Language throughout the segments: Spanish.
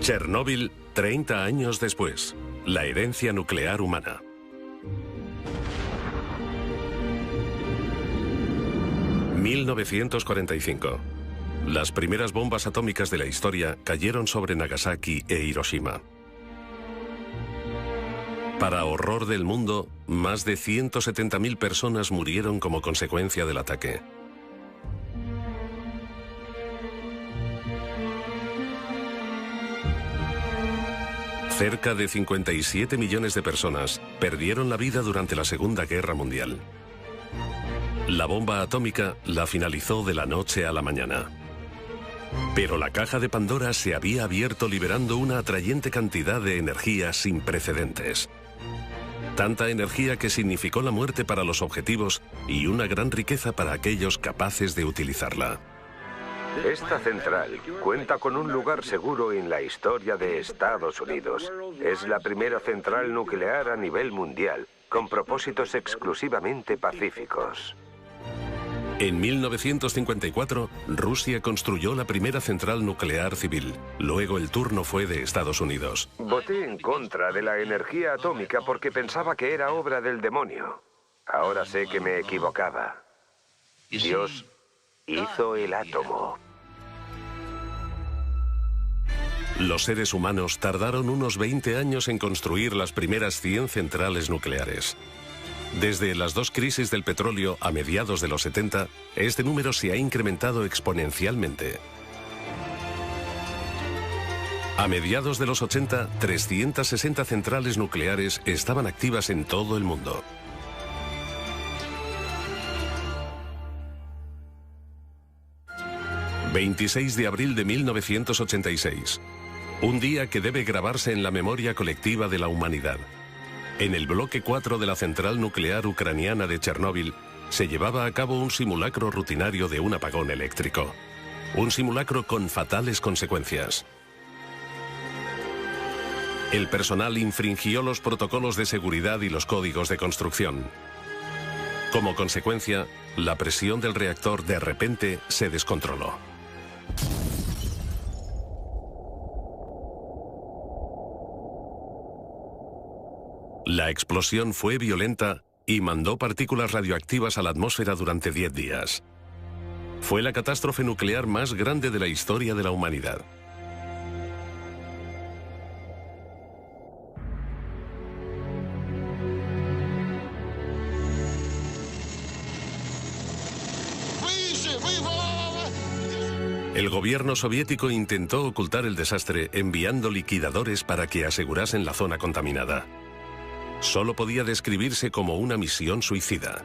Chernóbil, 30 años después. La herencia nuclear humana. ...1945... Las primeras bombas atómicas de la historia cayeron sobre Nagasaki e Hiroshima. Para horror del mundo, más de 170.000 personas murieron como consecuencia del ataque. Cerca de 57 millones de personas perdieron la vida durante la Segunda Guerra Mundial. La bomba atómica la finalizó de la noche a la mañana. Pero la caja de Pandora se había abierto liberando una atrayente cantidad de energía sin precedentes. Tanta energía que significó la muerte para los objetivos y una gran riqueza para aquellos capaces de utilizarla. Esta central cuenta con un lugar seguro en la historia de Estados Unidos. Es la primera central nuclear a nivel mundial, con propósitos exclusivamente pacíficos. En 1954, Rusia construyó la primera central nuclear civil. Luego el turno fue de Estados Unidos. Voté en contra de la energía atómica porque pensaba que era obra del demonio. Ahora sé que me equivocaba. Dios hizo el átomo. Los seres humanos tardaron unos 20 años en construir las primeras 100 centrales nucleares. Desde las dos crisis del petróleo a mediados de los 70, este número se ha incrementado exponencialmente. A mediados de los 80, 360 centrales nucleares estaban activas en todo el mundo. ...26 de abril de 1986... un día que debe grabarse en la memoria colectiva de la humanidad. En el bloque 4 de la central nuclear ucraniana de Chernóbil se llevaba a cabo un simulacro rutinario de un apagón eléctrico. Un simulacro con fatales consecuencias. El personal infringió los protocolos de seguridad y los códigos de construcción. Como consecuencia, la presión del reactor de repente se descontroló. La explosión fue violenta y mandó partículas radioactivas a la atmósfera durante 10 días. Fue la catástrofe nuclear más grande de la historia de la humanidad. El gobierno soviético intentó ocultar el desastre enviando liquidadores para que asegurasen la zona contaminada. Solo podía describirse como una misión suicida.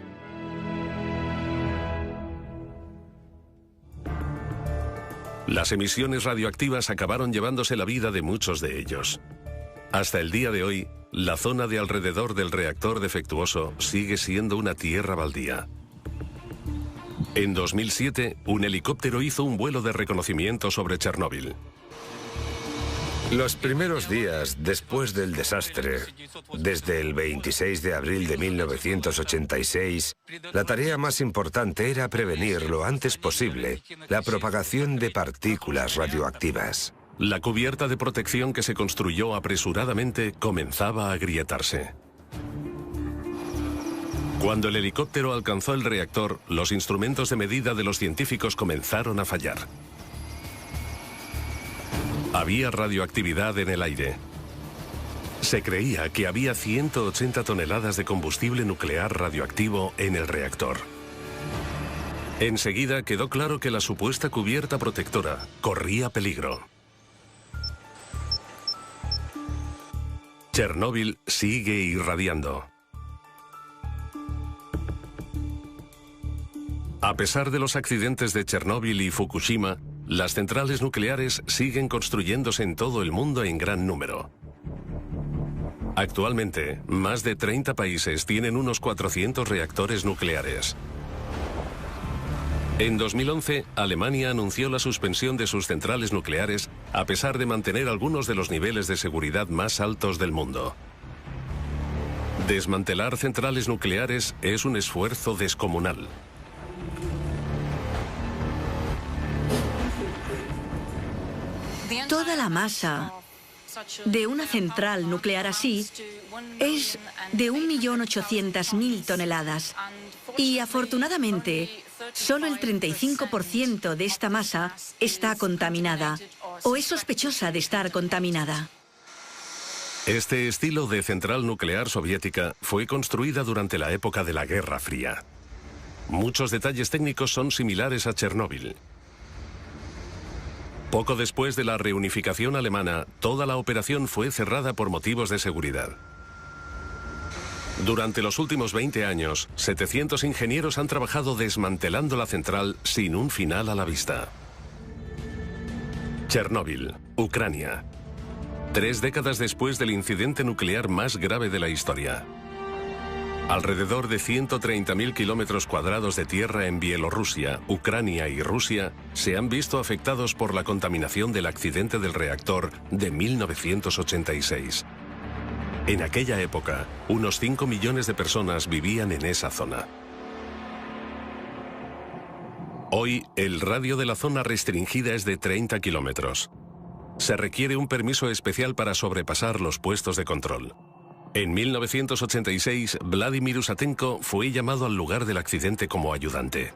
Las emisiones radioactivas acabaron llevándose la vida de muchos de ellos. Hasta el día de hoy, la zona de alrededor del reactor defectuoso sigue siendo una tierra baldía. En 2007, un helicóptero hizo un vuelo de reconocimiento sobre Chernóbil. Los primeros días después del desastre, desde el 26 de abril de 1986, la tarea más importante era prevenir lo antes posible la propagación de partículas radioactivas. La cubierta de protección que se construyó apresuradamente comenzaba a agrietarse. Cuando el helicóptero alcanzó el reactor, los instrumentos de medida de los científicos comenzaron a fallar. Había radioactividad en el aire. Se creía que había 180 toneladas de combustible nuclear radioactivo en el reactor. Enseguida quedó claro que la supuesta cubierta protectora corría peligro. Chernóbil sigue irradiando. A pesar de los accidentes de Chernóbil y Fukushima, las centrales nucleares siguen construyéndose en todo el mundo en gran número. Actualmente, más de 30 países tienen unos 400 reactores nucleares. En 2011, Alemania anunció la suspensión de sus centrales nucleares a pesar de mantener algunos de los niveles de seguridad más altos del mundo. Desmantelar centrales nucleares es un esfuerzo descomunal. Toda la masa de una central nuclear así es de 1.800.000 toneladas. Y afortunadamente, solo el 35% de esta masa está contaminada o es sospechosa de estar contaminada. Este estilo de central nuclear soviética fue construida durante la época de la Guerra Fría. Muchos detalles técnicos son similares a Chernóbil. Poco después de la reunificación alemana, toda la operación fue cerrada por motivos de seguridad. Durante los últimos 20 años, 700 ingenieros han trabajado desmantelando la central sin un final a la vista. Chernóbil, Ucrania. 3 décadas después del incidente nuclear más grave de la historia. Alrededor de 130.000 kilómetros cuadrados de tierra en Bielorrusia, Ucrania y Rusia se han visto afectados por la contaminación del accidente del reactor de 1986. En aquella época, unos 5 millones de personas vivían en esa zona. Hoy, el radio de la zona restringida es de 30 kilómetros. Se requiere un permiso especial para sobrepasar los puestos de control. En 1986, Vladimir Usatenko fue llamado al lugar del accidente como ayudante.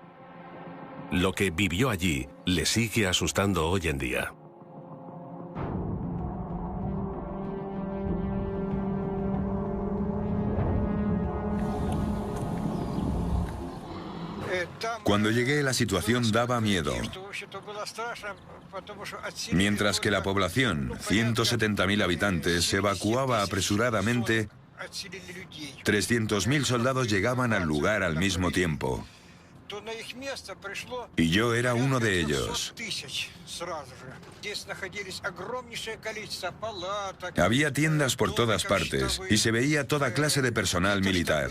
Lo que vivió allí le sigue asustando hoy en día. Cuando llegué, la situación daba miedo. Mientras que la población, 170.000 habitantes, se evacuaba apresuradamente, 300.000 soldados llegaban al lugar al mismo tiempo. Y yo era uno de ellos. Había tiendas por todas partes y se veía toda clase de personal militar.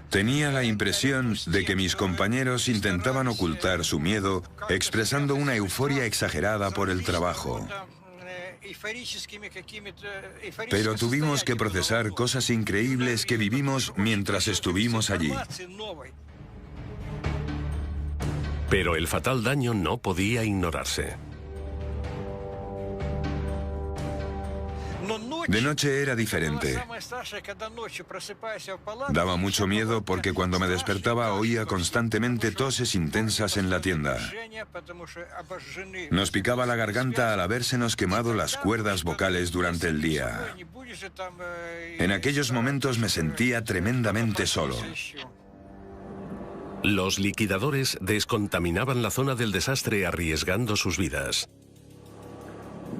Tenía la impresión de que mis compañeros intentaban ocultar su miedo, expresando una euforia exagerada por el trabajo. Pero tuvimos que procesar cosas increíbles que vivimos mientras estuvimos allí. Pero el fatal daño no podía ignorarse. De noche era diferente. Daba mucho miedo porque cuando me despertaba oía constantemente toses intensas en la tienda. Nos picaba la garganta al habérsenos quemado las cuerdas vocales durante el día. En aquellos momentos me sentía tremendamente solo. Los liquidadores descontaminaban la zona del desastre arriesgando sus vidas.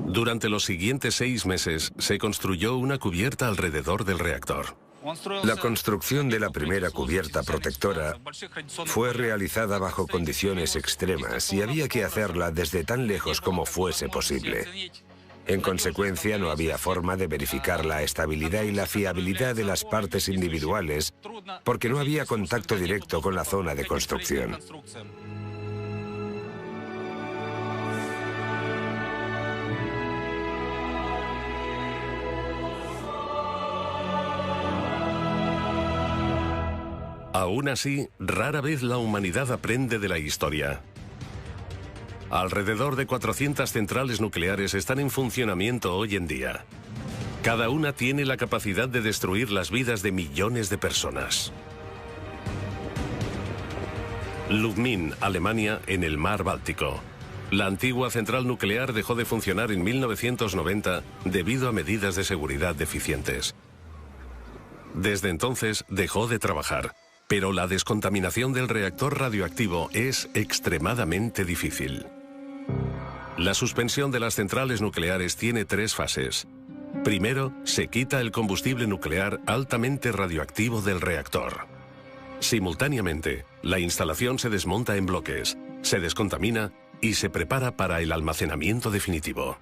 Durante los siguientes 6 meses se construyó una cubierta alrededor del reactor. La construcción de la primera cubierta protectora fue realizada bajo condiciones extremas y había que hacerla desde tan lejos como fuese posible. En consecuencia, no había forma de verificar la estabilidad y la fiabilidad de las partes individuales porque no había contacto directo con la zona de construcción. Aún así, rara vez la humanidad aprende de la historia. Alrededor de 400 centrales nucleares están en funcionamiento hoy en día. Cada una tiene la capacidad de destruir las vidas de millones de personas. Lubmin, Alemania, en el mar Báltico. La antigua central nuclear dejó de funcionar en 1990 debido a medidas de seguridad deficientes. Desde entonces dejó de trabajar. Pero la descontaminación del reactor radioactivo es extremadamente difícil. La suspensión de las centrales nucleares tiene 3 fases. Primero, se quita el combustible nuclear altamente radioactivo del reactor. Simultáneamente, la instalación se desmonta en bloques, se descontamina y se prepara para el almacenamiento definitivo.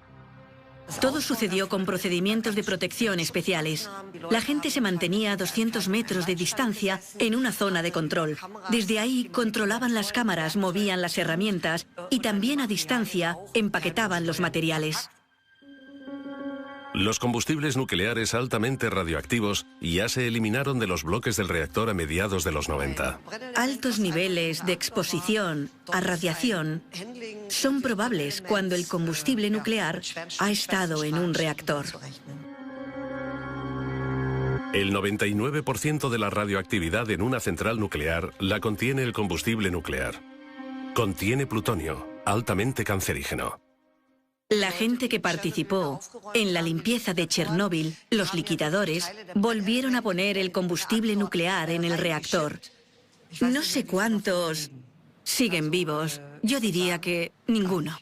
Todo sucedió con procedimientos de protección especiales. La gente se mantenía a 200 metros de distancia en una zona de control. Desde ahí controlaban las cámaras, movían las herramientas y también a distancia empaquetaban los materiales. Los combustibles nucleares altamente radioactivos ya se eliminaron de los bloques del reactor a mediados de los 90. Altos niveles de exposición a radiación son probables cuando el combustible nuclear ha estado en un reactor. El 99% de la radioactividad en una central nuclear la contiene el combustible nuclear. Contiene plutonio, altamente cancerígeno. La gente que participó en la limpieza de Chernóbil, los liquidadores, volvieron a poner el combustible nuclear en el reactor. No sé cuántos siguen vivos. Yo diría que ninguno.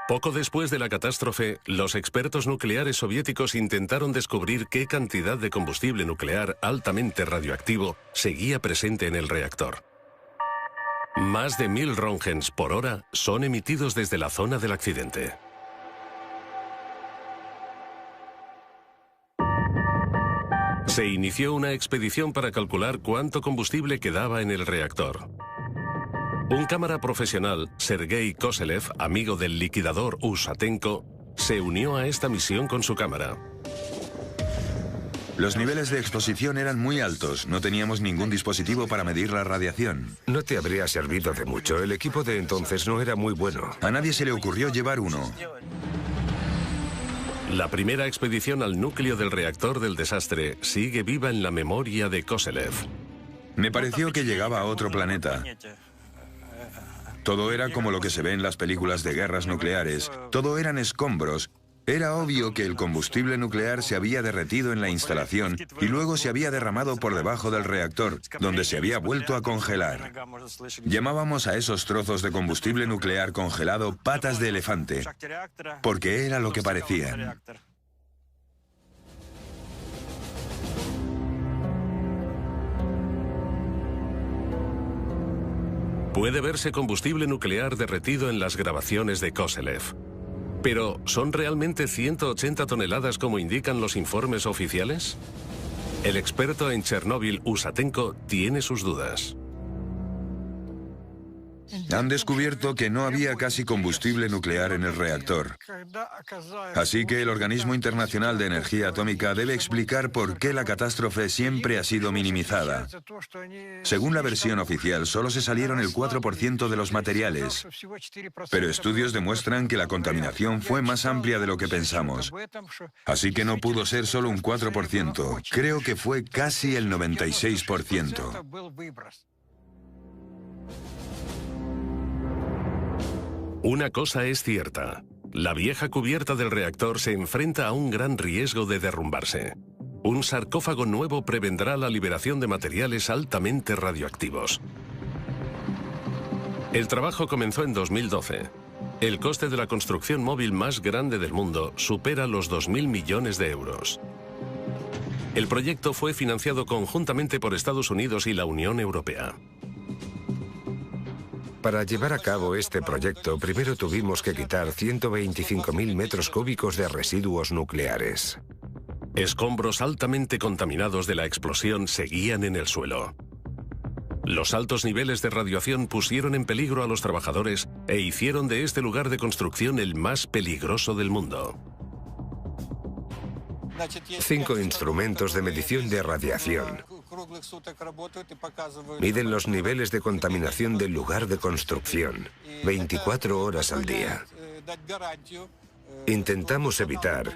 Poco después de la catástrofe, los expertos nucleares soviéticos intentaron descubrir qué cantidad de combustible nuclear altamente radioactivo seguía presente en el reactor. Más de 1000 röntgens por hora son emitidos desde la zona del accidente. Se inició una expedición para calcular cuánto combustible quedaba en el reactor. Un cámara profesional, Sergei Koselev, amigo del liquidador Usatenko, se unió a esta misión con su cámara. Los niveles de exposición eran muy altos. No teníamos ningún dispositivo para medir la radiación. No te habría servido de mucho. El equipo de entonces no era muy bueno. A nadie se le ocurrió llevar uno. La primera expedición al núcleo del reactor del desastre sigue viva en la memoria de Koselev. Me pareció que llegaba a otro planeta. Todo era como lo que se ve en las películas de guerras nucleares. Todo eran escombros. Era obvio que el combustible nuclear se había derretido en la instalación y luego se había derramado por debajo del reactor, donde se había vuelto a congelar. Llamábamos a esos trozos de combustible nuclear congelado patas de elefante, porque era lo que parecían. Puede verse combustible nuclear derretido en las grabaciones de Koselev. Pero, ¿son realmente 180 toneladas como indican los informes oficiales? El experto en Chernóbil, Usatenko, tiene sus dudas. Han descubierto que no había casi combustible nuclear en el reactor. Así que el Organismo Internacional de Energía Atómica debe explicar por qué la catástrofe siempre ha sido minimizada. Según la versión oficial, solo se salieron el 4% de los materiales. Pero estudios demuestran que la contaminación fue más amplia de lo que pensamos. Así que no pudo ser solo un 4%. Creo que fue casi el 96%. Una cosa es cierta. La vieja cubierta del reactor se enfrenta a un gran riesgo de derrumbarse. Un sarcófago nuevo prevendrá la liberación de materiales altamente radioactivos. El trabajo comenzó en 2012. El coste de la construcción móvil más grande del mundo supera los 2.000 millones de euros. El proyecto fue financiado conjuntamente por Estados Unidos y la Unión Europea. Para llevar a cabo este proyecto, primero tuvimos que quitar 125.000 metros cúbicos de residuos nucleares. Escombros altamente contaminados de la explosión seguían en el suelo. Los altos niveles de radiación pusieron en peligro a los trabajadores e hicieron de este lugar de construcción el más peligroso del mundo. 5 instrumentos de medición de radiación. Miden los niveles de contaminación del lugar de construcción, 24 horas al día. Intentamos evitar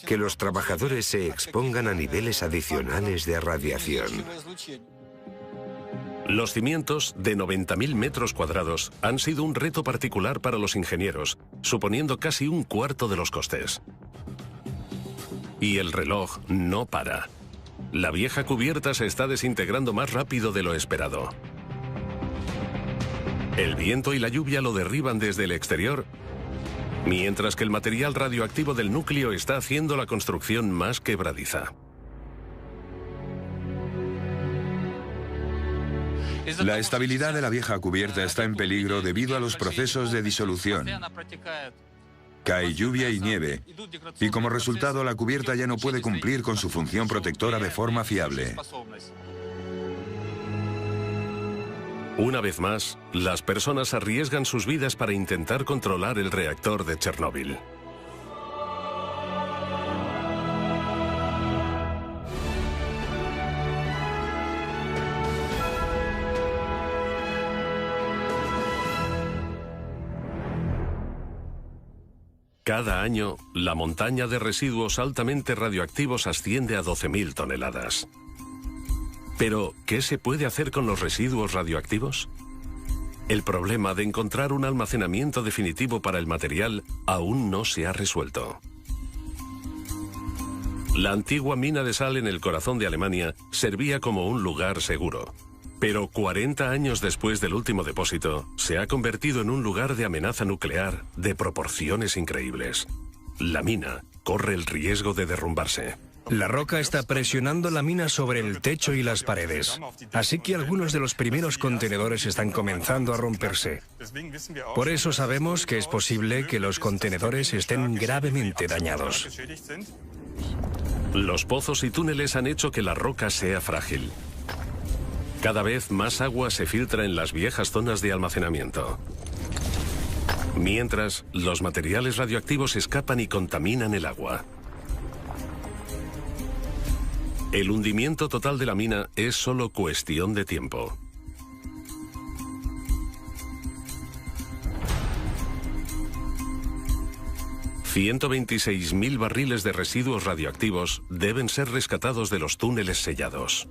que los trabajadores se expongan a niveles adicionales de radiación. Los cimientos, de 90.000 metros cuadrados, han sido un reto particular para los ingenieros, suponiendo casi un cuarto de los costes. Y el reloj no para. La vieja cubierta se está desintegrando más rápido de lo esperado. El viento y la lluvia lo derriban desde el exterior, mientras que el material radioactivo del núcleo está haciendo la construcción más quebradiza. La estabilidad de la vieja cubierta está en peligro debido a los procesos de disolución. cae lluvia y nieve, y como resultado la cubierta ya no puede cumplir con su función protectora de forma fiable. Una vez más, las personas arriesgan sus vidas para intentar controlar el reactor de Chernóbil. Cada año, la montaña de residuos altamente radioactivos asciende a 12.000 toneladas. Pero, ¿qué se puede hacer con los residuos radioactivos? El problema de encontrar un almacenamiento definitivo para el material aún no se ha resuelto. La antigua mina de sal en el corazón de Alemania servía como un lugar seguro. Pero 40 años después del último depósito, se ha convertido en un lugar de amenaza nuclear de proporciones increíbles. La mina corre el riesgo de derrumbarse. La roca está presionando la mina sobre el techo y las paredes, así que algunos de los primeros contenedores están comenzando a romperse. Por eso sabemos que es posible que los contenedores estén gravemente dañados. Los pozos y túneles han hecho que la roca sea frágil. Cada vez más agua se filtra en las viejas zonas de almacenamiento. Mientras, los materiales radioactivos escapan y contaminan el agua. El hundimiento total de la mina es solo cuestión de tiempo. $126.000 barriles de residuos radioactivos deben ser rescatados de los túneles sellados.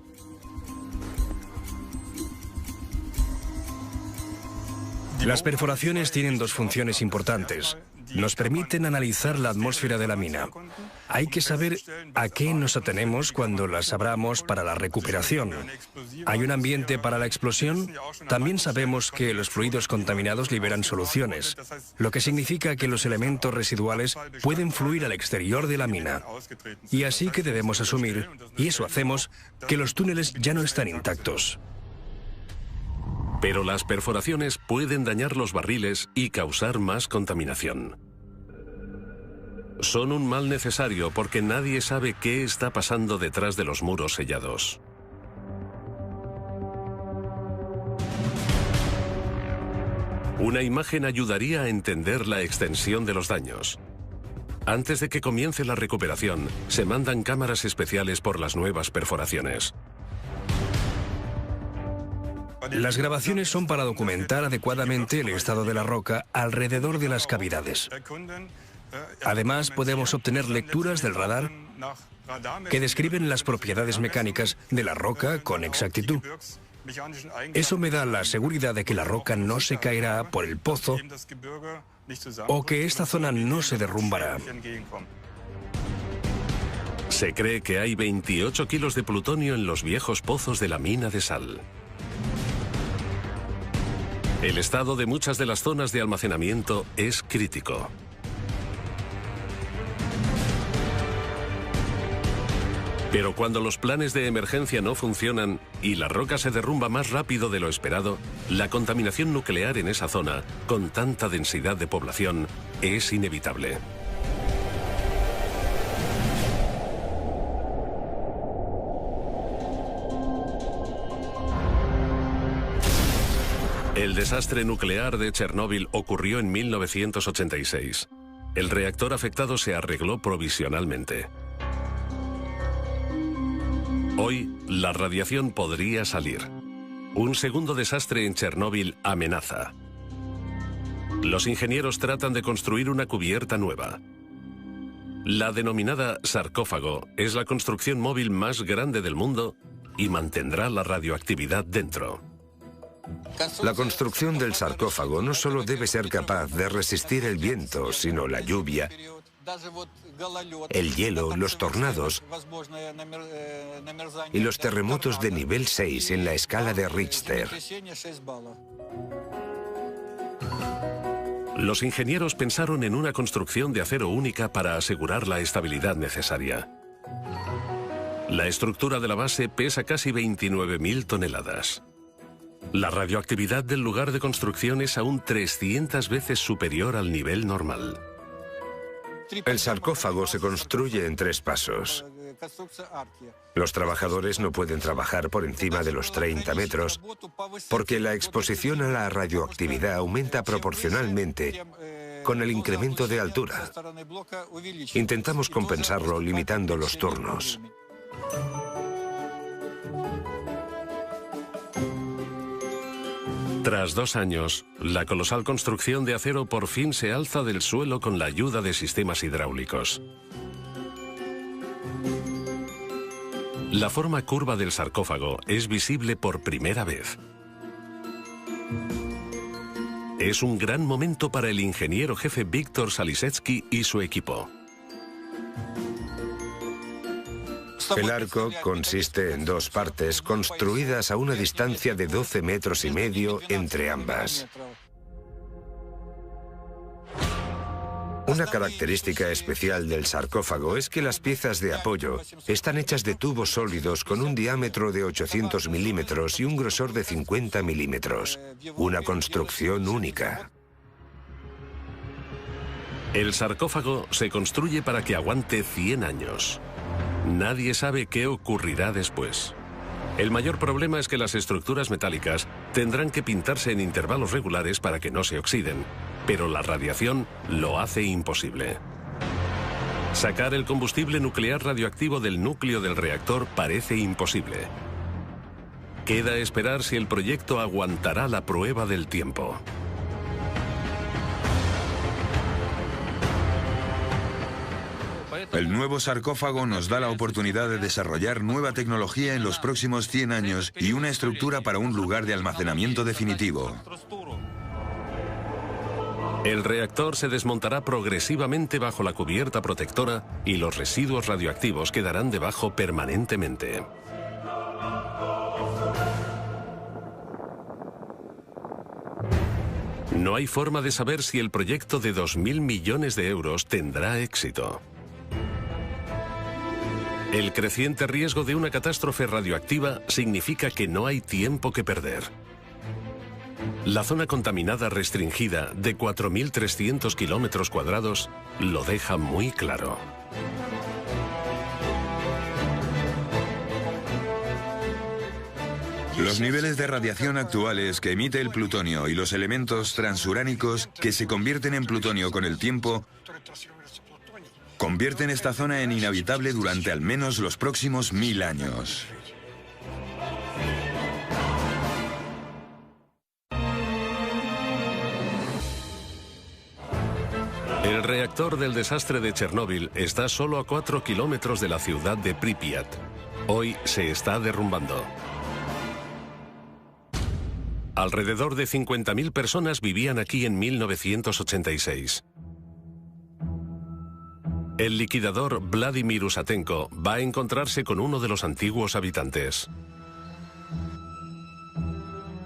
Las perforaciones tienen dos funciones importantes. Nos permiten analizar la atmósfera de la mina. Hay que saber a qué nos atenemos cuando las abramos para la recuperación. ¿Hay un ambiente para la explosión? También sabemos que los fluidos contaminados liberan soluciones, lo que significa que los elementos residuales pueden fluir al exterior de la mina. Y así que debemos asumir, y eso hacemos, que los túneles ya no están intactos. Pero las perforaciones pueden dañar los barriles y causar más contaminación. Son un mal necesario porque nadie sabe qué está pasando detrás de los muros sellados. Una imagen ayudaría a entender la extensión de los daños. Antes de que comience la recuperación, se mandan cámaras especiales por las nuevas perforaciones. Las grabaciones son para documentar adecuadamente el estado de la roca alrededor de las cavidades. Además, podemos obtener lecturas del radar que describen las propiedades mecánicas de la roca con exactitud. Eso me da la seguridad de que la roca no se caerá por el pozo o que esta zona no se derrumbará. Se cree que hay 28 kilos de plutonio en los viejos pozos de la mina de sal. El estado de muchas de las zonas de almacenamiento es crítico. Pero cuando los planes de emergencia no funcionan y la roca se derrumba más rápido de lo esperado, la contaminación nuclear en esa zona, con tanta densidad de población, es inevitable. El desastre nuclear de Chernóbil ocurrió en 1986. El reactor afectado se arregló provisionalmente. Hoy, la radiación podría salir. Un segundo desastre en Chernóbil amenaza. Los ingenieros tratan de construir una cubierta nueva. La denominada sarcófago es la construcción móvil más grande del mundo y mantendrá la radioactividad dentro. La construcción del sarcófago no solo debe ser capaz de resistir el viento, sino la lluvia, el hielo, los tornados y los terremotos de nivel 6 en la escala de Richter. Los ingenieros pensaron en una construcción de acero única para asegurar la estabilidad necesaria. La estructura de la base pesa casi 29.000 toneladas. La radioactividad del lugar de construcción es aún 300 veces superior al nivel normal. El sarcófago se construye en 3 pasos. Los trabajadores no pueden trabajar por encima de los 30 metros porque la exposición a la radioactividad aumenta proporcionalmente con el incremento de altura. Intentamos compensarlo limitando los turnos. Tras 2 años, la colosal construcción de acero por fin se alza del suelo con la ayuda de sistemas hidráulicos. La forma curva del sarcófago es visible por primera vez. Es un gran momento para el ingeniero jefe Víctor Salisetsky y su equipo. El arco consiste en 2 partes construidas a una distancia de 12,5 metros entre ambas. Una característica especial del sarcófago es que las piezas de apoyo están hechas de tubos sólidos con un diámetro de 800 milímetros y un grosor de 50 milímetros. Una construcción única. El sarcófago se construye para que aguante 100 años. Nadie sabe qué ocurrirá después. El mayor problema es que las estructuras metálicas tendrán que pintarse en intervalos regulares para que no se oxiden, pero la radiación lo hace imposible. Sacar el combustible nuclear radioactivo del núcleo del reactor parece imposible. Queda esperar si el proyecto aguantará la prueba del tiempo. El nuevo sarcófago nos da la oportunidad de desarrollar nueva tecnología en los próximos 100 años y una estructura para un lugar de almacenamiento definitivo. El reactor se desmontará progresivamente bajo la cubierta protectora y los residuos radioactivos quedarán debajo permanentemente. No hay forma de saber si el proyecto de 2.000 millones de euros tendrá éxito. El creciente riesgo de una catástrofe radioactiva significa que no hay tiempo que perder. La zona contaminada restringida de 4.300 kilómetros cuadrados lo deja muy claro. Los niveles de radiación actuales que emite el plutonio y los elementos transuránicos que se convierten en plutonio con el tiempo convierten esta zona en inhabitable durante al menos los próximos 1000 años. El reactor del desastre de Chernóbil está solo a 4 kilómetros de la ciudad de Pripyat. Hoy se está derrumbando. Alrededor de 50.000 personas vivían aquí en 1986. El liquidador Vladimir Usatenko va a encontrarse con uno de los antiguos habitantes.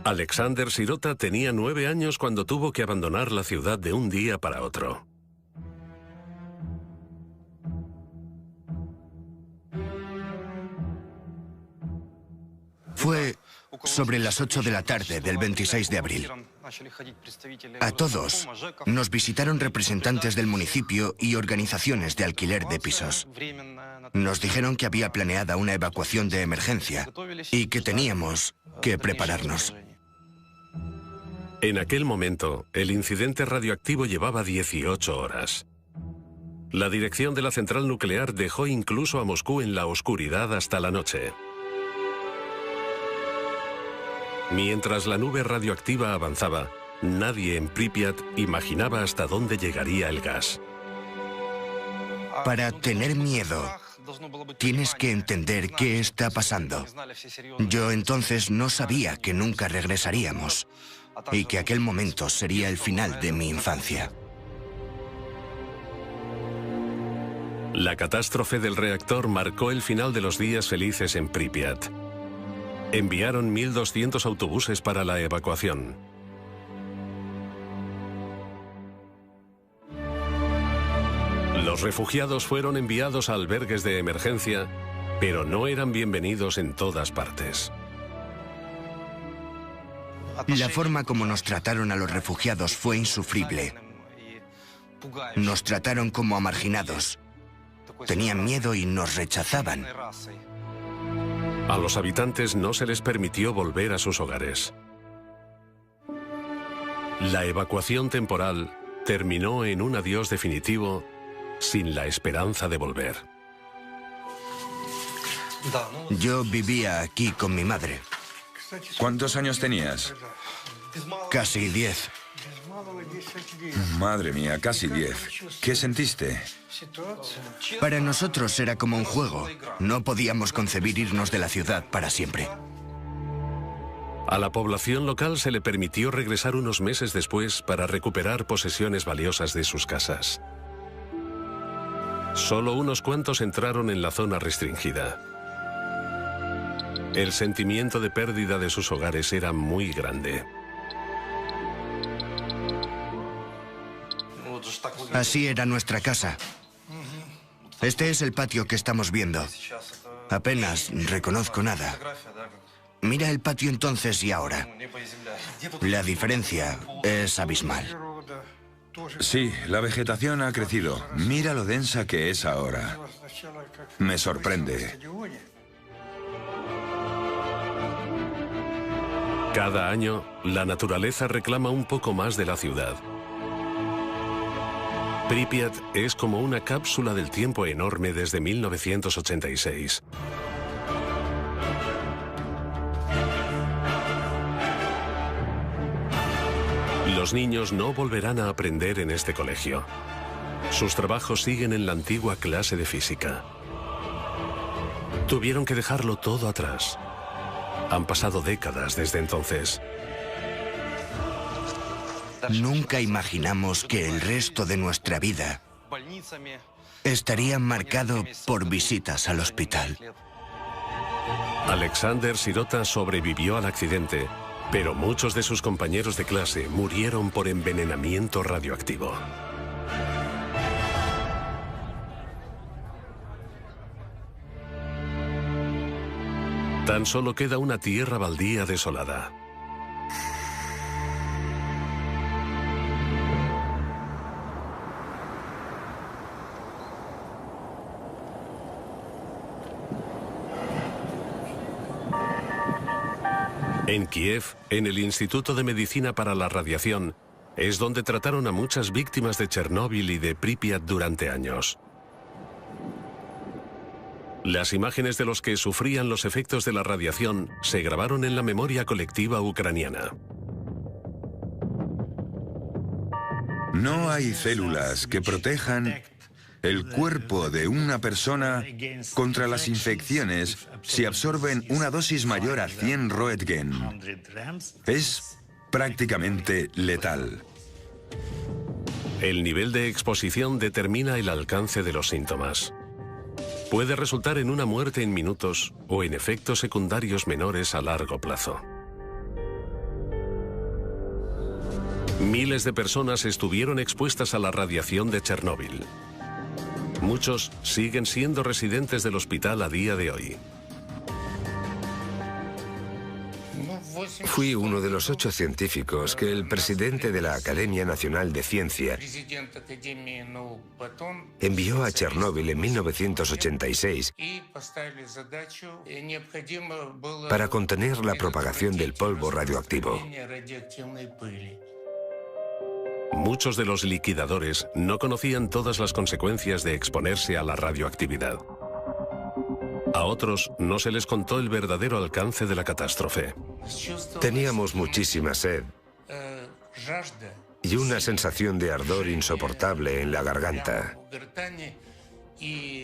Alexander Sirota tenía 9 años cuando tuvo que abandonar la ciudad de un día para otro. Fue sobre las 8 de la tarde del 26 de abril. A todos nos visitaron representantes del municipio y organizaciones de alquiler de pisos. Nos dijeron que había planeada una evacuación de emergencia y que teníamos que prepararnos. En aquel momento, el incidente radioactivo llevaba 18 horas. La dirección de la central nuclear dejó incluso a Moscú en la oscuridad hasta la noche. Mientras la nube radioactiva avanzaba, nadie en Pripyat imaginaba hasta dónde llegaría el gas. Para tener miedo, tienes que entender qué está pasando. Yo entonces no sabía que nunca regresaríamos y que aquel momento sería el final de mi infancia. La catástrofe del reactor marcó el final de los días felices en Pripyat. Enviaron 1.200 autobuses para la evacuación. Los refugiados fueron enviados a albergues de emergencia, pero no eran bienvenidos en todas partes. La forma como nos trataron a los refugiados fue insufrible. Nos trataron como a marginados. Tenían miedo y nos rechazaban. A los habitantes no se les permitió volver a sus hogares. La evacuación temporal terminó en un adiós definitivo sin la esperanza de volver. Yo vivía aquí con mi madre. ¿Cuántos años tenías? Casi 10. Madre mía, casi 10. ¿Qué sentiste? Para nosotros era como un juego. No podíamos concebir irnos de la ciudad para siempre. A la población local se le permitió regresar unos meses después para recuperar posesiones valiosas de sus casas. Solo unos cuantos entraron en la zona restringida. El sentimiento de pérdida de sus hogares era muy grande. Así era nuestra casa. Este es el patio que estamos viendo. Apenas reconozco nada. Mira el patio entonces y ahora. La diferencia es abismal. Sí, la vegetación ha crecido. Mira lo densa que es ahora. Me sorprende. Cada año, la naturaleza reclama un poco más de la ciudad. Pripyat es como una cápsula del tiempo enorme desde 1986. Los niños no volverán a aprender en este colegio. Sus trabajos siguen en la antigua clase de física. Tuvieron que dejarlo todo atrás. Han pasado décadas desde entonces. Nunca imaginamos que el resto de nuestra vida estaría marcado por visitas al hospital. Alexander Sirota sobrevivió al accidente, pero muchos de sus compañeros de clase murieron por envenenamiento radioactivo. Tan solo queda una tierra baldía desolada. En Kiev, en el Instituto de Medicina para la Radiación, es donde trataron a muchas víctimas de Chernóbil y de Pripyat durante años. Las imágenes de los que sufrían los efectos de la radiación se grabaron en la memoria colectiva ucraniana. No hay células que protejan el cuerpo de una persona contra las infecciones si absorben una dosis mayor a 100 Roentgen. Es prácticamente letal. El nivel de exposición determina el alcance de los síntomas. Puede resultar en una muerte en minutos o en efectos secundarios menores a largo plazo. Miles de personas estuvieron expuestas a la radiación de Chernóbil. Muchos siguen siendo residentes del hospital a día de hoy. Fui uno de los 8 científicos que el presidente de la Academia Nacional de Ciencia envió a Chernóbil en 1986 para contener la propagación del polvo radioactivo. Muchos de los liquidadores no conocían todas las consecuencias de exponerse a la radioactividad. A otros no se les contó el verdadero alcance de la catástrofe. Teníamos muchísima sed y una sensación de ardor insoportable en la garganta.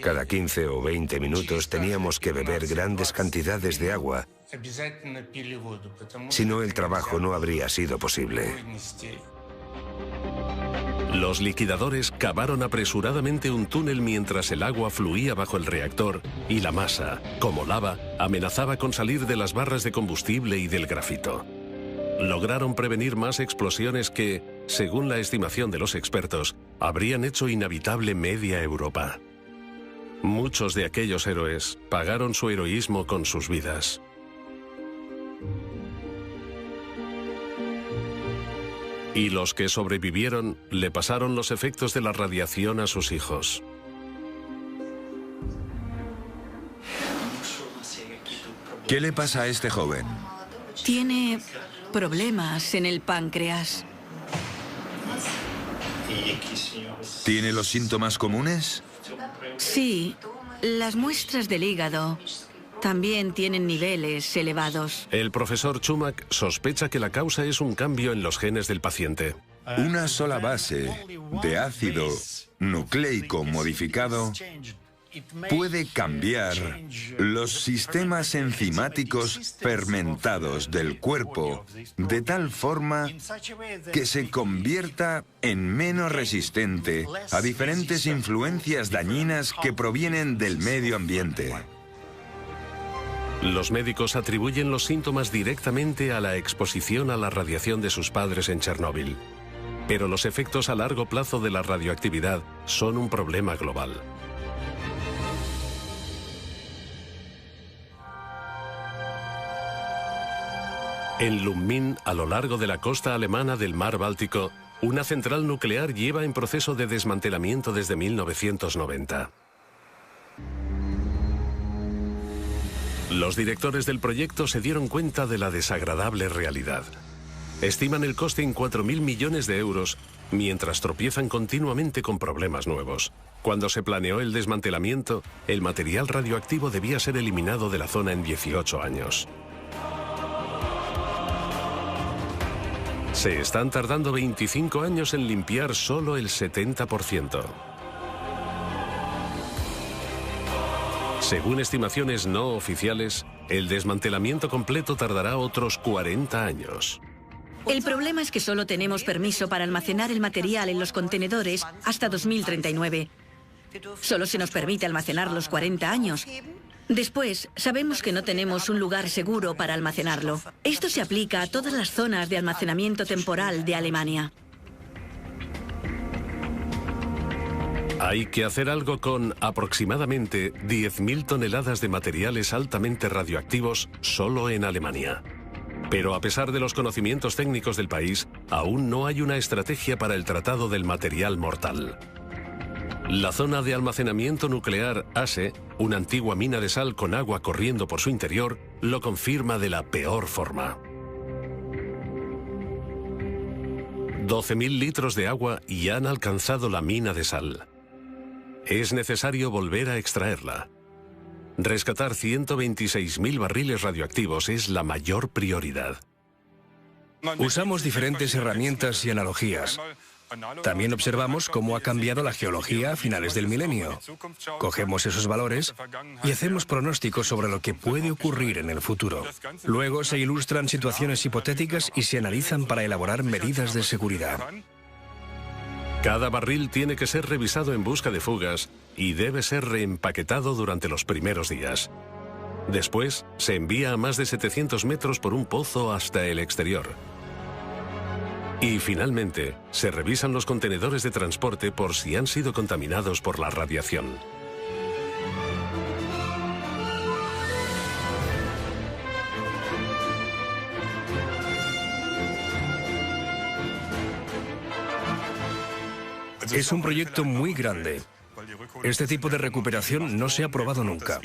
Cada 15 o 20 minutos teníamos que beber grandes cantidades de agua, si no el trabajo no habría sido posible. Los liquidadores cavaron apresuradamente un túnel mientras el agua fluía bajo el reactor y la masa, como lava, amenazaba con salir de las barras de combustible y del grafito. Lograron prevenir más explosiones que, según la estimación de los expertos, habrían hecho inhabitable media Europa. Muchos de aquellos héroes pagaron su heroísmo con sus vidas. Y los que sobrevivieron le pasaron los efectos de la radiación a sus hijos. ¿Qué le pasa a este joven? Tiene problemas en el páncreas. ¿Tiene los síntomas comunes? Sí, las muestras del hígado también tienen niveles elevados. El profesor Chumak sospecha que la causa es un cambio en los genes del paciente. Una sola base de ácido nucleico modificado puede cambiar los sistemas enzimáticos fermentados del cuerpo de tal forma que se convierta en menos resistente a diferentes influencias dañinas que provienen del medio ambiente. Los médicos atribuyen los síntomas directamente a la exposición a la radiación de sus padres en Chernóbil. Pero los efectos a largo plazo de la radioactividad son un problema global. En Lubmin, a lo largo de la costa alemana del mar Báltico, una central nuclear lleva en proceso de desmantelamiento desde 1990. Los directores del proyecto se dieron cuenta de la desagradable realidad. Estiman el coste en 4.000 millones de euros, mientras tropiezan continuamente con problemas nuevos. Cuando se planeó el desmantelamiento, el material radioactivo debía ser eliminado de la zona en 18 años. Se están tardando 25 años en limpiar solo el 70%. Según estimaciones no oficiales, el desmantelamiento completo tardará otros 40 años. El problema es que solo tenemos permiso para almacenar el material en los contenedores hasta 2039. Solo se nos permite almacenarlos 40 años. Después, sabemos que no tenemos un lugar seguro para almacenarlo. Esto se aplica a todas las zonas de almacenamiento temporal de Alemania. Hay que hacer algo con aproximadamente 10.000 toneladas de materiales altamente radioactivos solo en Alemania. Pero a pesar de los conocimientos técnicos del país, aún no hay una estrategia para el tratado del material mortal. La zona de almacenamiento nuclear ASE, una antigua mina de sal con agua corriendo por su interior, lo confirma de la peor forma. 12.000 litros de agua ya han alcanzado la mina de sal. Es necesario volver a extraerla. Rescatar 126.000 barriles radioactivos es la mayor prioridad. Usamos diferentes herramientas y analogías. También observamos cómo ha cambiado la geología a finales del milenio. Cogemos esos valores y hacemos pronósticos sobre lo que puede ocurrir en el futuro. Luego se ilustran situaciones hipotéticas y se analizan para elaborar medidas de seguridad. Cada barril tiene que ser revisado en busca de fugas y debe ser reempaquetado durante los primeros días. Después, se envía a más de 700 metros por un pozo hasta el exterior. Y finalmente, se revisan los contenedores de transporte por si han sido contaminados por la radiación. Es un proyecto muy grande. Este tipo de recuperación no se ha probado nunca.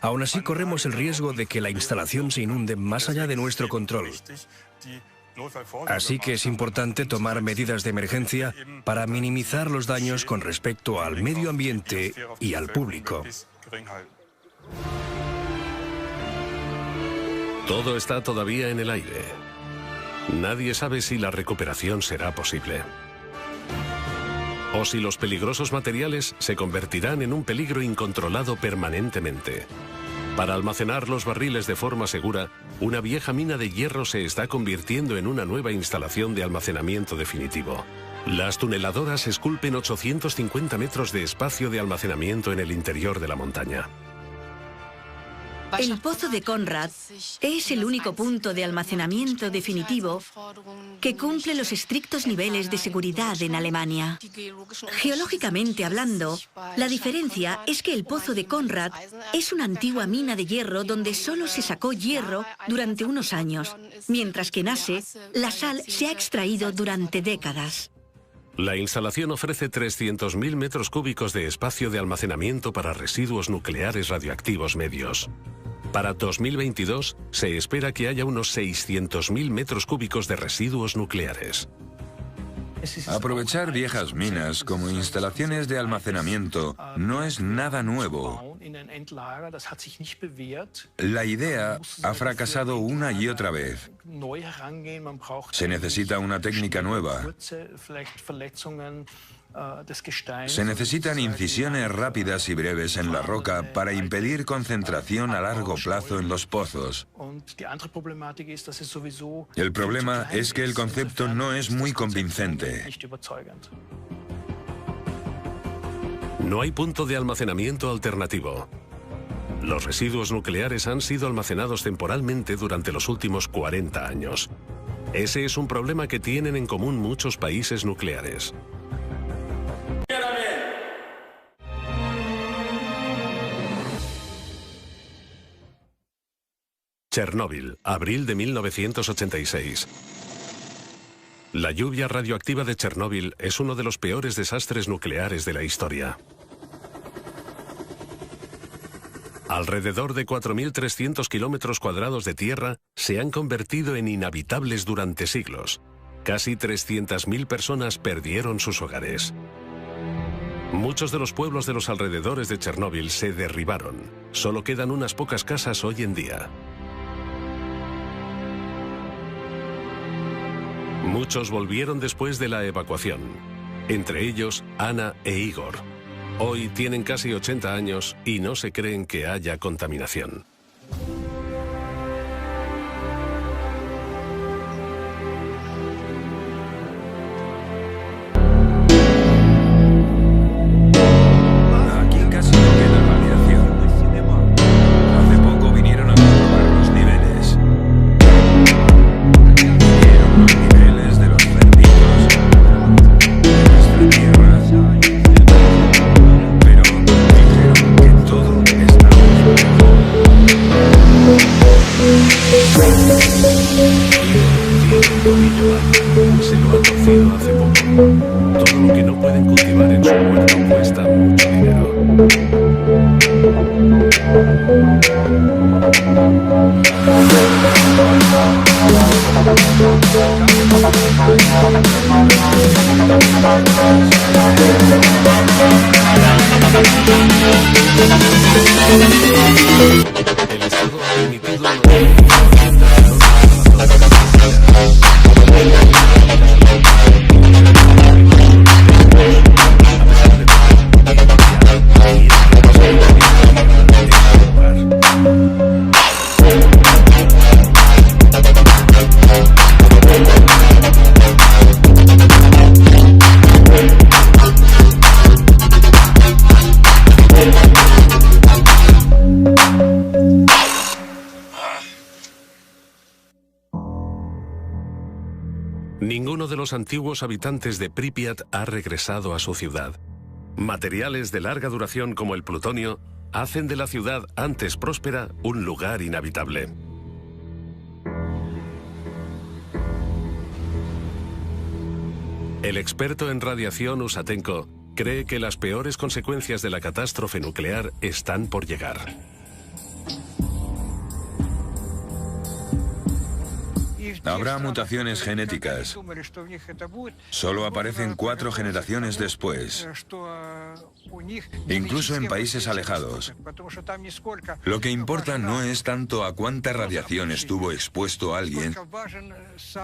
Aún así, corremos el riesgo de que la instalación se inunde más allá de nuestro control. Así que es importante tomar medidas de emergencia para minimizar los daños con respecto al medio ambiente y al público. Todo está todavía en el aire. Nadie sabe si la recuperación será posible. O si los peligrosos materiales se convertirán en un peligro incontrolado permanentemente. Para almacenar los barriles de forma segura, una vieja mina de hierro se está convirtiendo en una nueva instalación de almacenamiento definitivo. Las tuneladoras esculpen 850 metros de espacio de almacenamiento en el interior de la montaña. El pozo de Konrad es el único punto de almacenamiento definitivo que cumple los estrictos niveles de seguridad en Alemania. Geológicamente hablando, la diferencia es que el pozo de Konrad es una antigua mina de hierro donde solo se sacó hierro durante unos años, mientras que en Asse la sal se ha extraído durante décadas. La instalación ofrece 300.000 metros cúbicos de espacio de almacenamiento para residuos nucleares radioactivos medios. Para 2022 se espera que haya unos 600.000 metros cúbicos de residuos nucleares. Aprovechar viejas minas como instalaciones de almacenamiento no es nada nuevo. La idea ha fracasado una y otra vez. Se necesita una técnica nueva. Se necesitan incisiones rápidas y breves en la roca para impedir concentración a largo plazo en los pozos. El problema es que el concepto no es muy convincente. No hay punto de almacenamiento alternativo. Los residuos nucleares han sido almacenados temporalmente durante los últimos 40 años. Ese es un problema que tienen en común muchos países nucleares. Chernóbil, abril de 1986. La lluvia radioactiva de Chernóbil es uno de los peores desastres nucleares de la historia. Alrededor de 4.300 kilómetros cuadrados de tierra se han convertido en inhabitables durante siglos. Casi 300.000 personas perdieron sus hogares. Muchos de los pueblos de los alrededores de Chernóbil se derribaron. Solo quedan unas pocas casas hoy en día. Muchos volvieron después de la evacuación, entre ellos Ana e Igor. Hoy tienen casi 80 años y no se creen que haya contaminación. Aquí casi no queda radiación. Hace poco vinieron a comprobar los niveles. Vieron los niveles de los cerditos de nuestra tierra. Pero dijeron que todo estaba Se lo ha torcido hace poco. Todo lo que no pueden cultivar en su huerto cuesta mucho dinero. El Estado ha permitido Ninguno de los antiguos habitantes de Pripyat ha regresado a su ciudad. Materiales de larga duración como el plutonio hacen de la ciudad antes próspera un lugar inhabitable. El experto en radiación Usatenko cree que las peores consecuencias de la catástrofe nuclear están por llegar. Habrá mutaciones genéticas. Solo aparecen 4 generaciones después, incluso en países alejados. Lo que importa no es tanto a cuánta radiación estuvo expuesto alguien,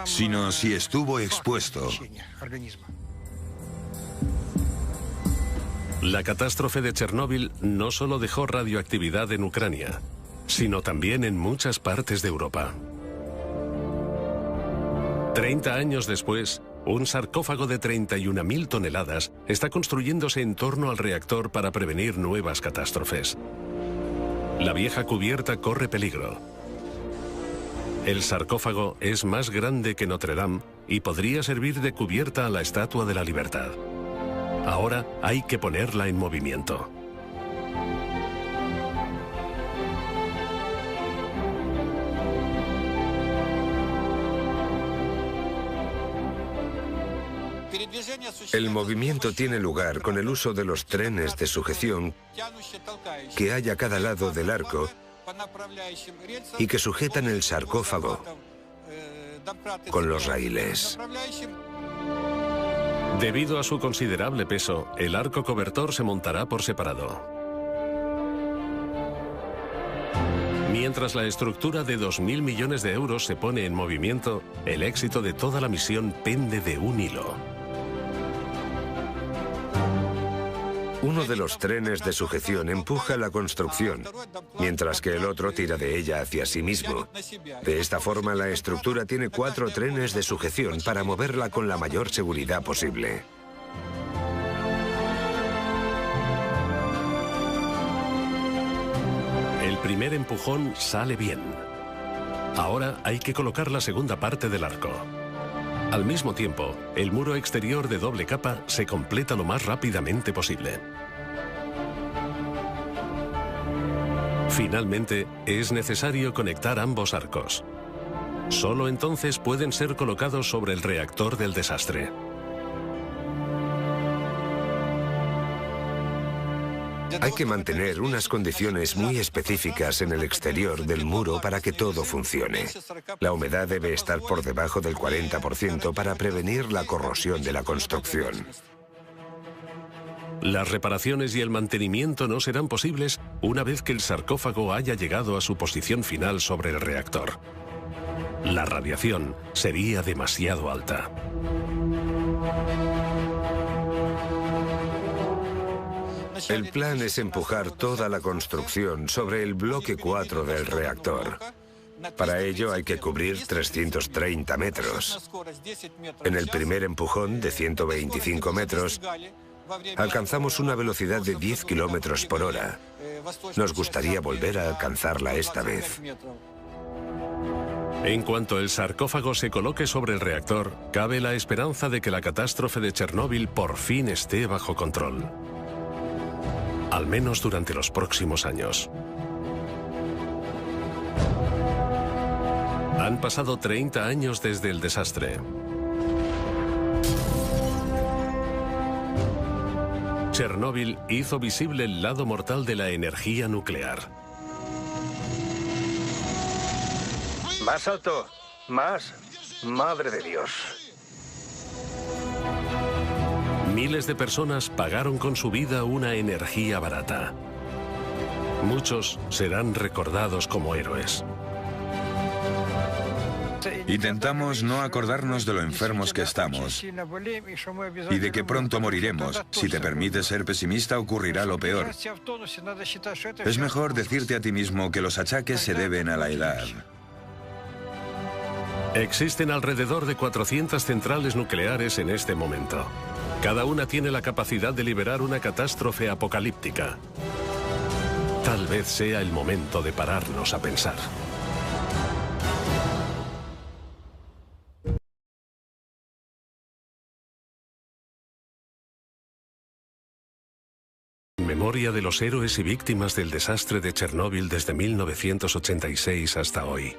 sino si estuvo expuesto. La catástrofe de Chernóbil no solo dejó radioactividad en Ucrania, sino también en muchas partes de Europa. 30 años después, un sarcófago de 31.000 toneladas está construyéndose en torno al reactor para prevenir nuevas catástrofes. La vieja cubierta corre peligro. El sarcófago es más grande que Notre Dame y podría servir de cubierta a la Estatua de la Libertad. Ahora hay que ponerla en movimiento. El movimiento tiene lugar con el uso de los trenes de sujeción que hay a cada lado del arco y que sujetan el sarcófago con los raíles. Debido a su considerable peso, el arco cobertor se montará por separado. Mientras la estructura de 2.000 millones de euros se pone en movimiento, el éxito de toda la misión pende de un hilo. Uno de los trenes de sujeción empuja la construcción, mientras que el otro tira de ella hacia sí mismo. De esta forma, la estructura tiene 4 trenes de sujeción para moverla con la mayor seguridad posible. El primer empujón sale bien. Ahora hay que colocar la segunda parte del arco. Al mismo tiempo, el muro exterior de doble capa se completa lo más rápidamente posible. Finalmente, es necesario conectar ambos arcos. Solo entonces pueden ser colocados sobre el reactor del desastre. Hay que mantener unas condiciones muy específicas en el exterior del muro para que todo funcione. La humedad debe estar por debajo del 40% para prevenir la corrosión de la construcción. Las reparaciones y el mantenimiento no serán posibles una vez que el sarcófago haya llegado a su posición final sobre el reactor. La radiación sería demasiado alta. El plan es empujar toda la construcción sobre el bloque 4 del reactor. Para ello hay que cubrir 330 metros. En el primer empujón, de 125 metros, alcanzamos una velocidad de 10 kilómetros por hora. Nos gustaría volver a alcanzarla esta vez. En cuanto el sarcófago se coloque sobre el reactor, cabe la esperanza de que la catástrofe de Chernóbil por fin esté bajo control. Al menos durante los próximos años. Han pasado 30 años desde el desastre. Chernóbil hizo visible el lado mortal de la energía nuclear. Más alto, más. Madre de Dios. Miles de personas pagaron con su vida una energía barata. Muchos serán recordados como héroes. Intentamos no acordarnos de lo enfermos que estamos y de que pronto moriremos. Si te permites ser pesimista, ocurrirá lo peor. Es mejor decirte a ti mismo que los achaques se deben a la edad. Existen alrededor de 400 centrales nucleares en este momento. Cada una tiene la capacidad de liberar una catástrofe apocalíptica. Tal vez sea el momento de pararnos a pensar. En memoria de los héroes y víctimas del desastre de Chernóbil desde 1986 hasta hoy.